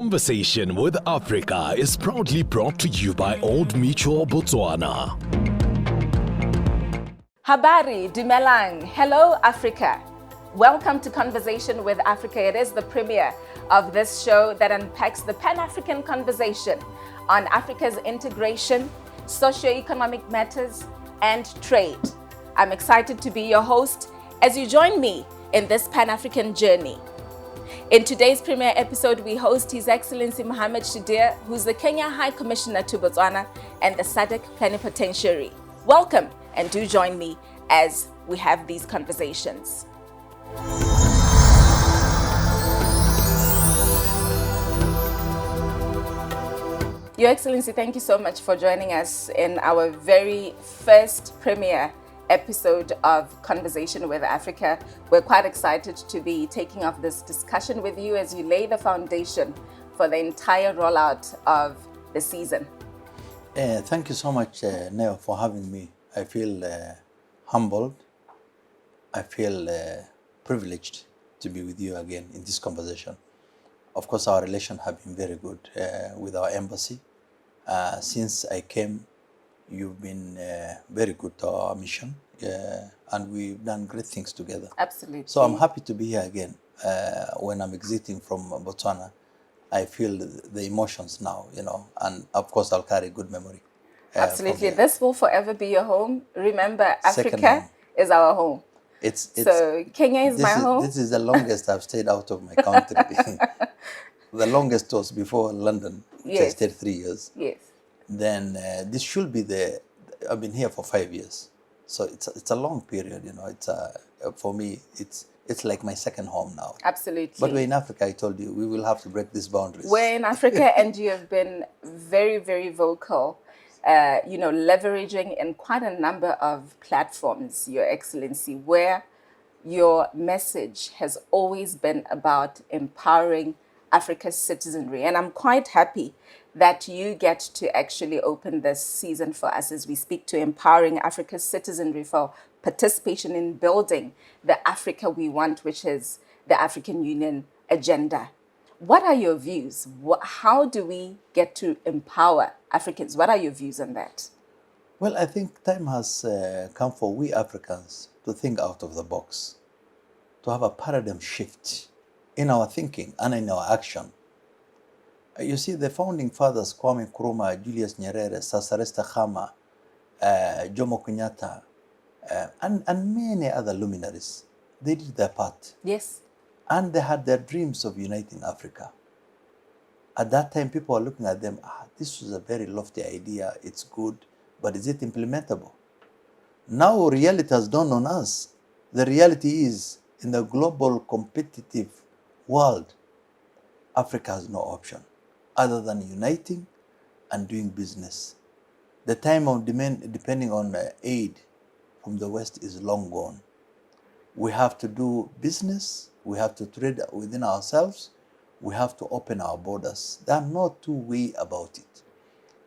Conversation with Africa is proudly brought to you by Old Mutual Botswana. Habari, Dumelang. Hello, Africa. Welcome to Conversation with Africa. It is the premiere of this show that unpacks the Pan-African conversation on Africa's integration, socio-economic matters, and trade. I'm excited to be your host as you join me in this Pan-African journey. In today's premiere episode, we host His Excellency Mohamed Shidea, who's the Kenya High Commissioner to Botswana and the SADC Plenipotentiary. Welcome, and do join me as we have these conversations. Your Excellency, thank you so much for joining us in our very first premiere episode of Conversation with Africa. We're quite excited to be taking off this discussion with you as you lay the foundation for the entire rollout of the season. Thank you so much, Neo, for having me. I feel humbled. I feel privileged to be with you again in this conversation. Of course, our relations have been very good with our embassy. Since I came, you've been very good to our mission, and we've done great things together. Absolutely. So I'm happy to be here again. When I'm exiting from Botswana, I feel the emotions now, and of course I'll carry good memory. Absolutely. This will forever be your home. Remember, Second Africa home. is our home. So Kenya is my home. This is the longest I've stayed out of my country. The longest was before London, which I stayed 3 years. Yes. Then this should be I've been here for 5 years. So it's a long period, It's for me, it's like my second home now. Absolutely. But we're in Africa, I told you, we will have to break these boundaries. We're in Africa and you have been very, very vocal, leveraging in quite a number of platforms, Your Excellency, where your message has always been about empowering Africa's citizenry. And I'm quite happy that you get to actually open this season for us as we speak to empowering Africa's citizenry for participation in building the Africa we want, which is the African Union agenda. What are your views? How do we get to empower Africans? What are your views on that? Well, I think time has come for we Africans to think out of the box, to have a paradigm shift in our thinking and in our action. You see, the founding fathers, Kwame Nkrumah, Julius Nyerere, Sasaresta Khama, Jomo Kenyatta, and many other luminaries, they did their part. Yes. And they had their dreams of uniting Africa. At that time, people were looking at them, this was a very lofty idea, it's good, but is it implementable? Now reality has dawned on us. The reality is, in the global competitive world, Africa has no option other than uniting and doing business. The time of depending on aid from the West is long gone. We have to do business, we have to trade within ourselves, we have to open our borders. There are no two ways about it.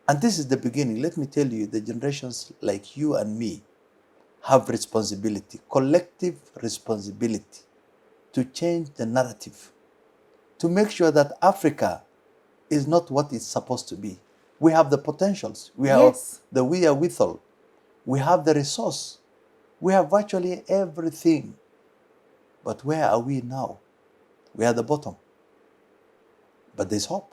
And this is the beginning. Let me tell you, the generations like you and me have responsibility, collective responsibility, to change the narrative, to make sure that Africa is not what it's supposed to be. We have the potentials, we have the wherewithal, we have the resource, we have virtually everything. But where are we now? We are at the bottom. But there's hope.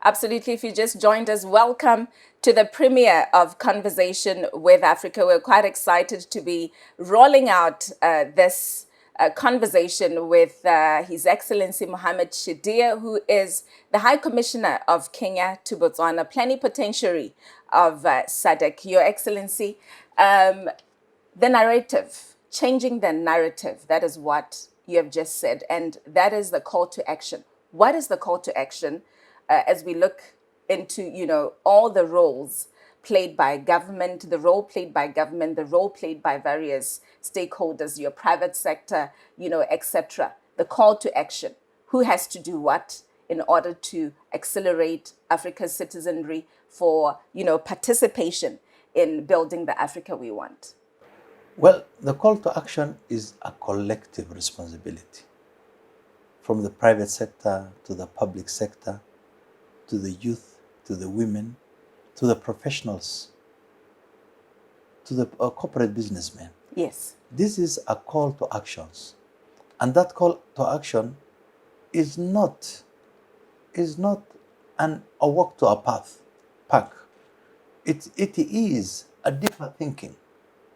Absolutely. If you just joined us, welcome to the premiere of Conversation with Africa. We're quite excited to be rolling out this conversation with His Excellency Mohamed Shidea, who is the High Commissioner of Kenya to Botswana, Plenipotentiary of SADC. Your Excellency, the narrative, changing the narrative, that is what you have just said, and that is the call to action. What is the call to action as we look into, all the roles played by government, the role played by government, the role played by various stakeholders, your private sector, etc. The call to action. Who has to do what in order to accelerate Africa's citizenry for, participation in building the Africa we want? Well, the call to action is a collective responsibility. From the private sector to the public sector, to the youth, to the women, to the professionals, to the corporate businessmen. Yes. This is a call to actions. And that call to action is not a walk to a park. It is a deeper thinking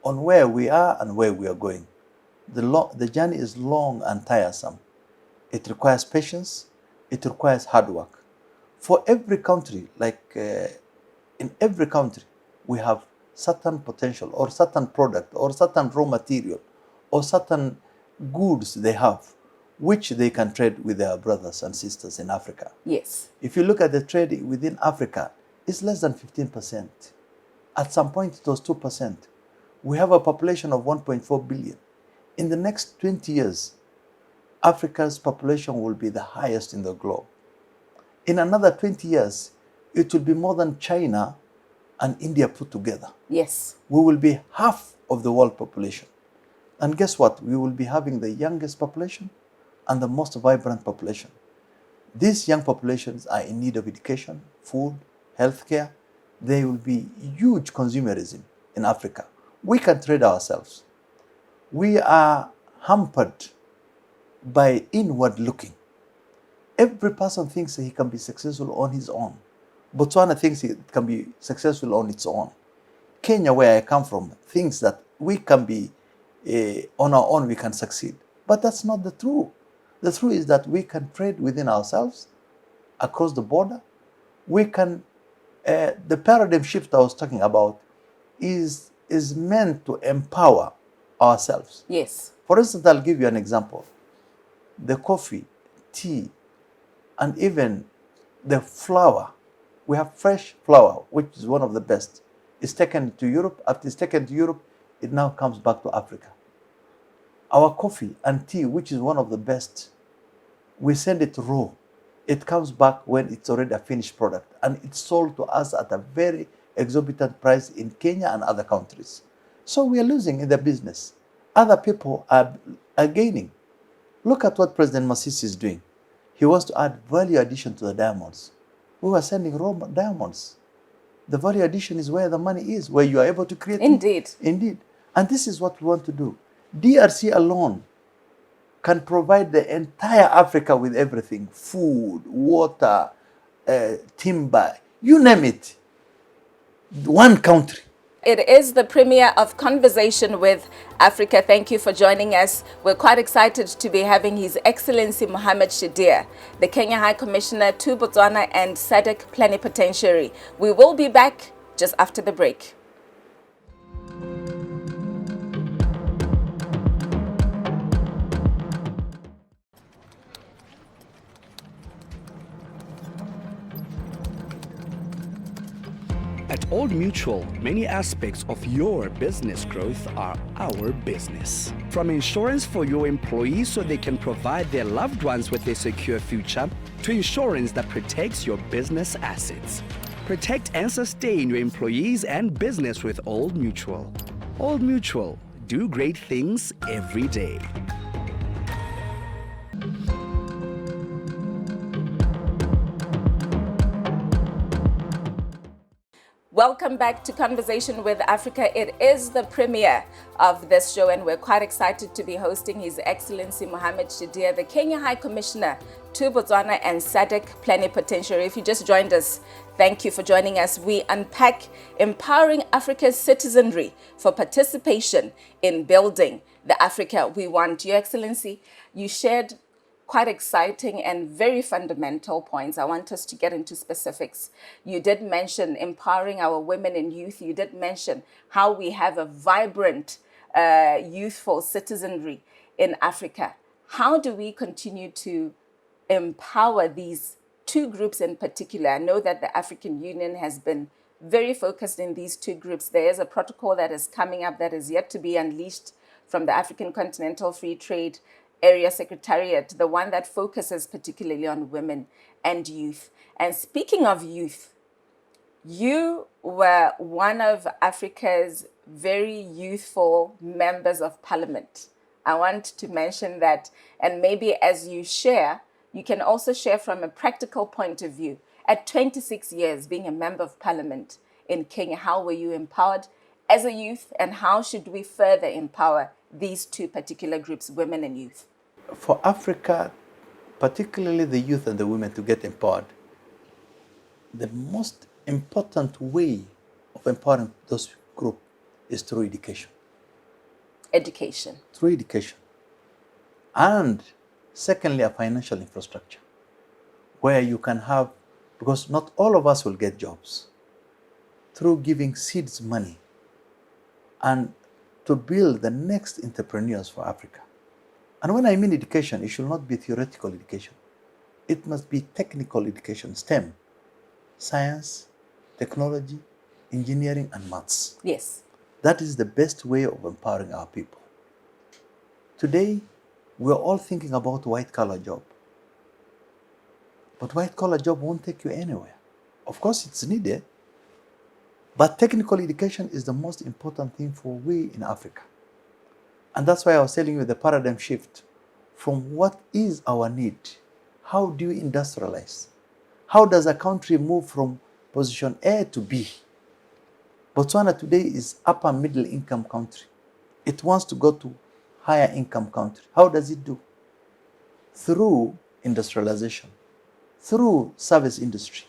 on where we are and where we are going. The journey is long and tiresome. It requires patience. It requires hard work. For every country, in every country, we have certain potential or certain product or certain raw material or certain goods they have, which they can trade with their brothers and sisters in Africa. Yes. If you look at the trade within Africa, it's less than 15%. At some point, it was 2%. We have a population of 1.4 billion. In the next 20 years, Africa's population will be the highest in the globe. In another 20 years, it will be more than China and India put together. Yes. We will be half of the world population. And guess what? We will be having the youngest population and the most vibrant population. These young populations are in need of education, food, healthcare. There will be huge consumerism in Africa. We can trade ourselves. We are hampered by inward looking. Every person thinks he can be successful on his own. Botswana thinks it can be successful on its own. Kenya, where I come from, thinks that we can be on our own, we can succeed. But that's not the truth. The truth is that we can trade within ourselves, across the border. We can, the paradigm shift I was talking about is meant to empower ourselves. Yes. For instance, I'll give you an example. The coffee, tea, and even the flour. We have fresh flour, which is one of the best. It's taken to Europe. After it's taken to Europe, it now comes back to Africa. Our coffee and tea, which is one of the best, we send it raw. It comes back when it's already a finished product, and it's sold to us at a very exorbitant price in Kenya and other countries. So we are losing in the business. Other people are gaining. Look at what President Masisi is doing. He wants to add value addition to the diamonds. We were sending raw diamonds. The value addition is where the money is, where you are able to create. Indeed. Indeed. And this is what we want to do. DRC alone can provide the entire Africa with everything: food, water, timber, you name it. One country. It is the premiere of Conversation with Africa. Thank you for joining us. We're quite excited to be having His Excellency Mohamed Shidea, the Kenya High Commissioner to Botswana and SADC Plenipotentiary. We will be back just after the break. At Old Mutual, many aspects of your business growth are our business. From insurance for your employees so they can provide their loved ones with a secure future, to insurance that protects your business assets. Protect and sustain your employees and business with Old Mutual. Old Mutual, do great things every day. Welcome back to Conversation with Africa. It is the premiere of this show, and we're quite excited to be hosting His Excellency Mohamed Shidea, the Kenya High Commissioner to Botswana and SADC Plenipotentiary. If you just joined us, thank you for joining us. We unpack empowering Africa's citizenry for participation in building the Africa we want. Your Excellency, you shared quite exciting and very fundamental points. I want us to get into specifics. You did mention empowering our women and youth. You did mention how we have a vibrant youthful citizenry in Africa. How do we continue to empower these two groups in particular? I know that the African Union has been very focused in these two groups. There is a protocol that is coming up that is yet to be unleashed from the African Continental Free Trade Area Secretariat, the one that focuses particularly on women and youth. And speaking of youth, you were one of Africa's very youthful members of parliament. I want to mention that, and maybe as you share, you can also share from a practical point of view At 26 years being a member of parliament in Kenya, how were you empowered as a youth, and how should we further empower these two particular groups, women and youth? For Africa, particularly the youth and the women, to get empowered, the most important way of empowering those groups is through education. Education. Through education. And secondly, a financial infrastructure where you can have, because not all of us will get jobs, through giving seeds money and to build the next entrepreneurs for Africa. And when I mean education, it should not be theoretical education. It must be technical education, STEM, science, technology, engineering, and maths. Yes. That is the best way of empowering our people. Today, we're all thinking about white-collar job. But white-collar job won't take you anywhere. Of course, it's needed. But technical education is the most important thing for we in Africa. And that's why I was telling you the paradigm shift from what is our need. How do you industrialize? How does a country move from position A to B? Botswana today is upper middle income country. It wants to go to higher income country. How does it do? Through industrialization, through service industry,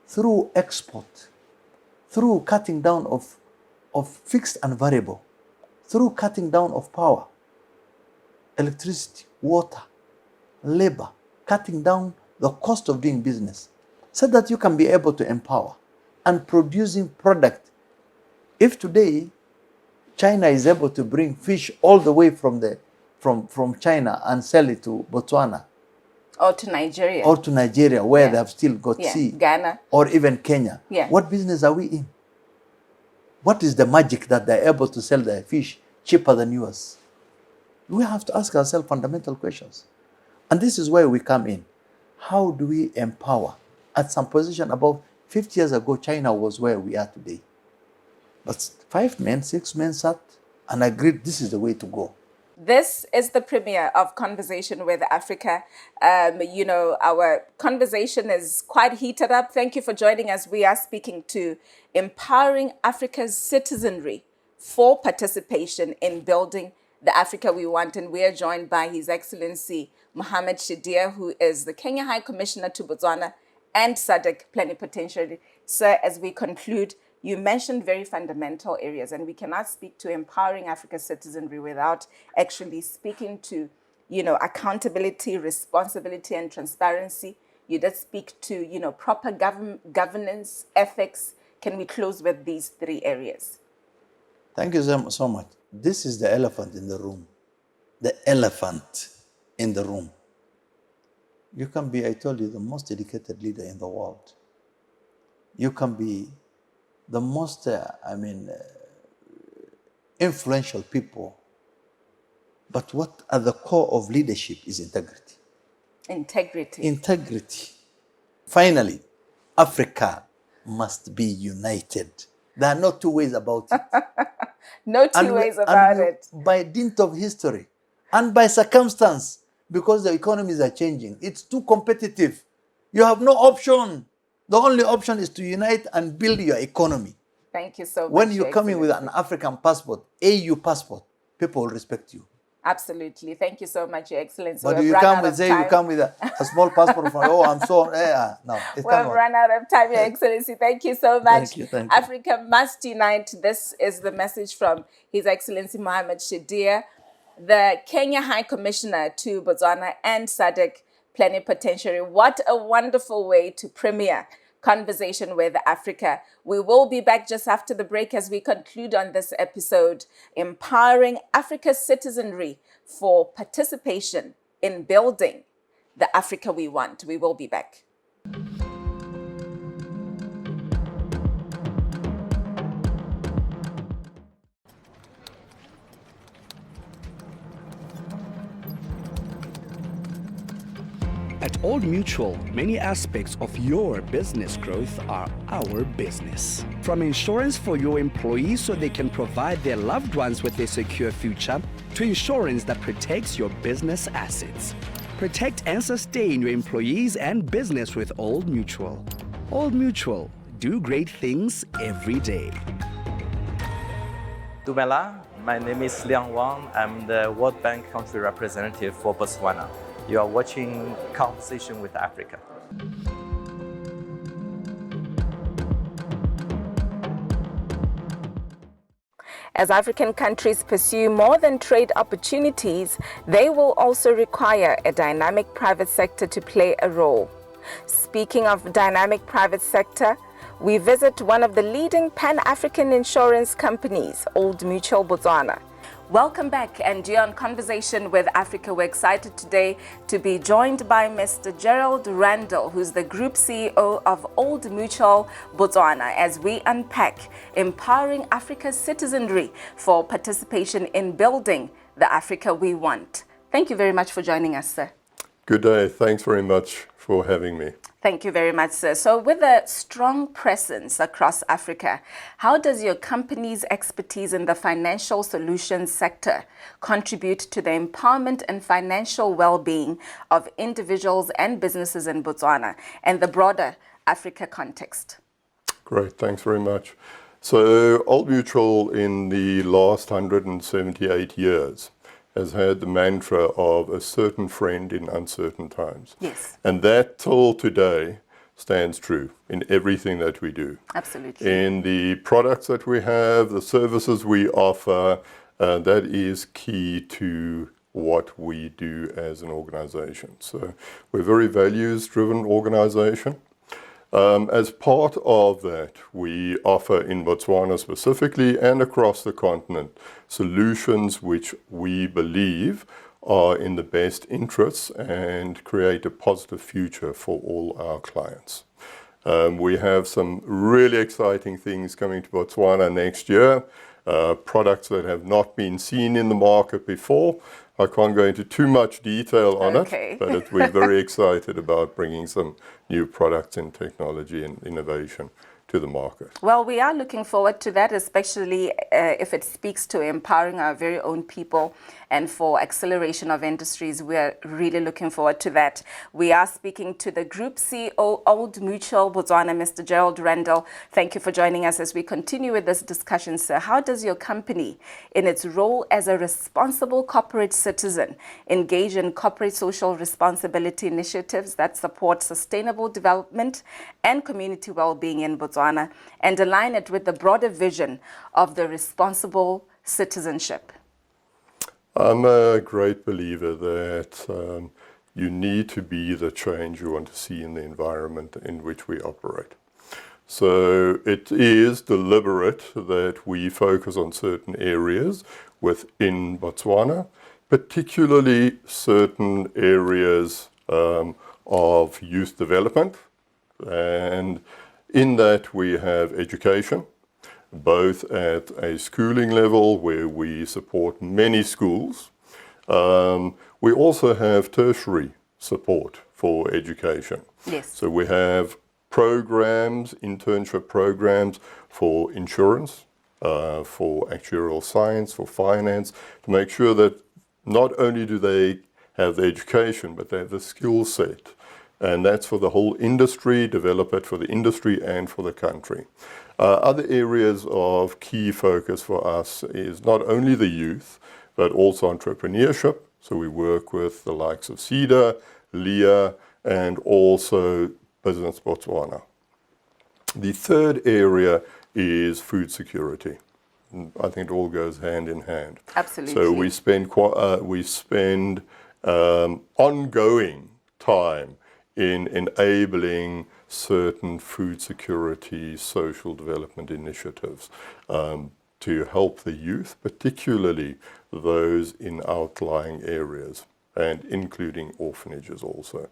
through export, through cutting down of fixed and variable, through cutting down of power, electricity, water, labor, cutting down the cost of doing business, so that you can be able to empower and producing product. If today China is able to bring fish all the way from China and sell it to Botswana, or to Nigeria, where they have still got sea, Ghana, or even Kenya, what business are we in? What is the magic that they're able to sell their fish cheaper than yours? We have to ask ourselves fundamental questions. And this is where we come in. How do we empower? At some position about 50 years ago, China was where we are today. But 5 men, 6 men sat and agreed this is the way to go. This is the premiere of Conversation with Africa. Our conversation is quite heated up. Thank you for joining us. We are speaking to empowering Africa's citizenry for participation in building the Africa we want. And we are joined by His Excellency Mohamed Shidea, who is the Kenya High Commissioner to Botswana and SADC Plenipotentiary. Sir, as we conclude, you mentioned very fundamental areas, and we cannot speak to empowering Africa's citizenry without actually speaking to, accountability, responsibility, and transparency. You did speak to, proper governance, ethics. Can we close with these 3 areas? Thank you so much. This is the elephant in the room. The elephant in the room. You can be, I told you, the most educated leader in the world. You can be the most, influential people. But what at the core of leadership is integrity. Integrity. Finally, Africa must be united. There are no 2 ways about it. No two ways about it. By dint of history and by circumstance, because the economies are changing, it's too competitive. You have no option. The only option is to unite and build your economy. Thank you so much. When you come in with an African passport, AU passport, people will respect you. Absolutely. Thank you so much, Your Excellency. But you come with a small passport from, I'm so, no. We've run out of time, Your Excellency. Thank you so much. Thank you. Africa must unite. This is the message from His Excellency Mohamed Shidea, the Kenya High Commissioner to Botswana and SADC Plenipotentiary. What a wonderful way to premiere Conversation with Africa. We will be back just after the break as we conclude on this episode, empowering Africa's citizenry for participation in building the Africa we want. We will be back. At Old Mutual, many aspects of your business growth are our business. From insurance for your employees so they can provide their loved ones with a secure future, to insurance that protects your business assets. Protect and sustain your employees and business with Old Mutual. Old Mutual, do great things every day. Dumela, my name is Liang Wang. I'm the World Bank country representative for Botswana. You are watching Conversation with Africa. As African countries pursue more than trade opportunities, they will also require a dynamic private sector to play a role. Speaking of dynamic private sector, we visit one of the leading Pan-African insurance companies, Old Mutual Botswana. Welcome back, and you're on Conversation with Africa. We're excited today to be joined by Mr. Gerald Randall, who's the Group CEO of Old Mutual Botswana, as we unpack empowering Africa's citizenry for participation in building the Africa we want. Thank you very much for joining us, sir. Good day. Thanks very much for having me. Thank you very much, sir. So with a strong presence across Africa, how does your company's expertise in the financial solutions sector contribute to the empowerment and financial well-being of individuals and businesses in Botswana and the broader Africa context? Great. Thanks very much. So Old Mutual in the last 178 years has had the mantra of a certain friend in uncertain times. Yes. And that till today stands true in everything that we do. Absolutely. In the products that we have, the services we offer, that is key to what we do as an organization. So we're a very values-driven organization. As part of that, we offer in Botswana specifically and across the continent solutions which we believe are in the best interests and create a positive future for all our clients. We have some really exciting things coming to Botswana next year, products that have not been seen in the market before. I can't go into too much detail on it, but we're very excited about bringing some new products and technology and innovation to the market. Well, we are looking forward to that, especially if it speaks to empowering our very own people and for acceleration of industries. We're really looking forward to that. We are speaking to the Group CEO, Old Mutual Botswana, Mr. Gerald Randall. Thank you for joining us as we continue with this discussion, sir. How does your company, in its role as a responsible corporate citizen, engage in corporate social responsibility initiatives that support sustainable development and community well-being in Botswana, and align it with the broader vision of the responsible citizenship? I'm a great believer that you need to be the change you want to see in the environment in which we operate. So it is deliberate that we focus on certain areas within Botswana, particularly certain areas of youth development. And in that we have education, both at a schooling level where we support many schools. We also have tertiary support for education. Yes. So we have programs, internship programs for insurance, for actuarial science, for finance, to make sure that not only do they have the education, but they have the skill set. And that's for the whole industry, develop it for the industry and for the country. Other areas of key focus for us is not only the youth, but also entrepreneurship. So we work with the likes of CEDA, LEA, and also Business Botswana. The third area is food security. I think it all goes hand in hand. Absolutely. So we spend ongoing time in enabling certain food security, social development initiatives to help the youth, particularly those in outlying areas, and including orphanages also.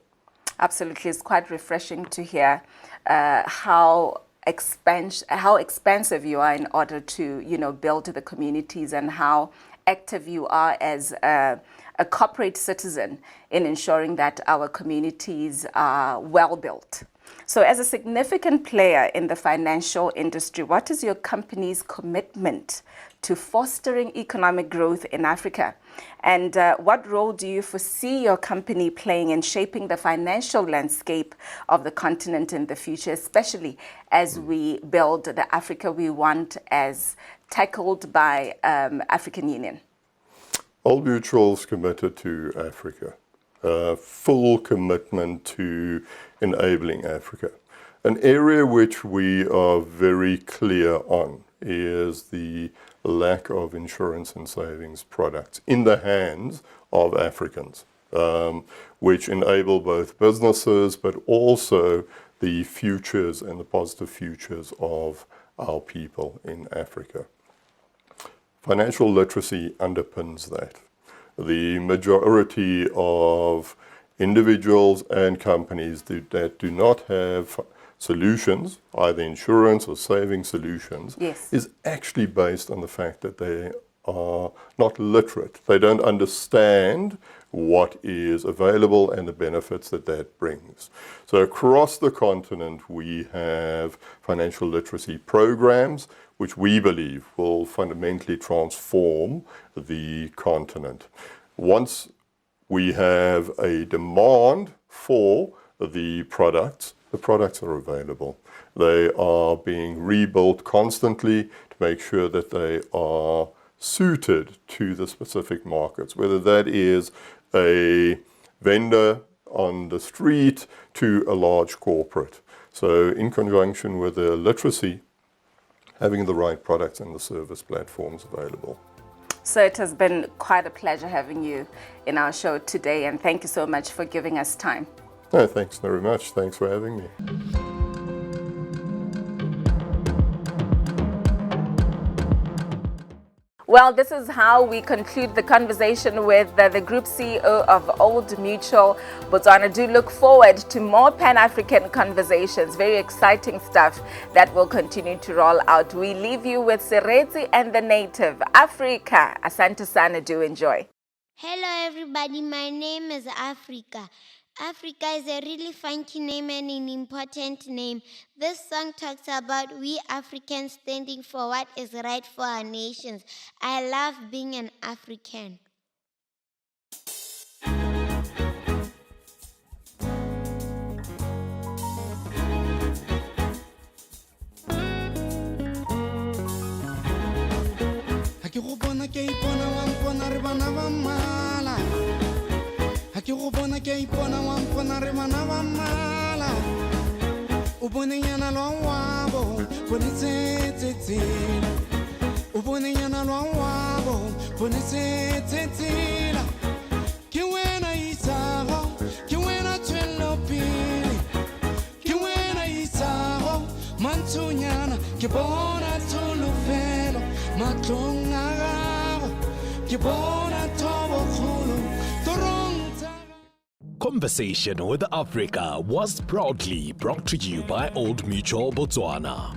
Absolutely. It's quite refreshing to hear how expansive you are in order to, build the communities, and how active you are as a corporate citizen in ensuring that our communities are well built. So as a significant player in the financial industry, what is your company's commitment to fostering economic growth in Africa? And what role do you foresee your company playing in shaping the financial landscape of the continent in the future, especially as we build the Africa we want as tackled by African Union? Old Mutual's committed to Africa. Full commitment to enabling Africa. An area which we are very clear on is the lack of insurance and savings products in the hands of Africans, which enable both businesses but also the futures and the positive futures of our people in Africa. Financial literacy underpins that. The majority of individuals and companies that do not have solutions, either insurance or saving solutions, Yes. is actually based on the fact that they are not literate. They don't understand what is available and the benefits that that brings. So across the continent, we have financial literacy programs which we believe will fundamentally transform the continent. Once we have a demand for the products are available. They are being rebuilt constantly to make sure that they are suited to the specific markets, whether that is a vendor on the street to a large corporate. So in conjunction with the literacy, having the right products and the service platforms available. So it has been quite a pleasure having you in our show today, and thank you so much for giving us time. No, thanks very much. Thanks for having me. Well, this is how we conclude the conversation with the Group CEO of Old Mutual Botswana. Do look forward to more Pan-African conversations, very exciting stuff that will continue to roll out. We leave you with Seretse and the Native, Africa. Asante sana, do enjoy. Hello everybody, my name is Africa. Africa is a really funky name and an important name. This song talks about we Africans standing for what is right for our nations. I love being an African. Ke go bona ke ipona wa mpona re bana ba mala o bone nyana lwa wabo bone tsetsetsela o bone nyana lwa wabo bone tsetsetsela ke wena isago ke wena tswelo pele ke wena isago mantsunyana ke bona tsolofelo matlong a gago ke bona thobo kholo torong. Conversation with Africa was proudly brought to you by Old Mutual Botswana.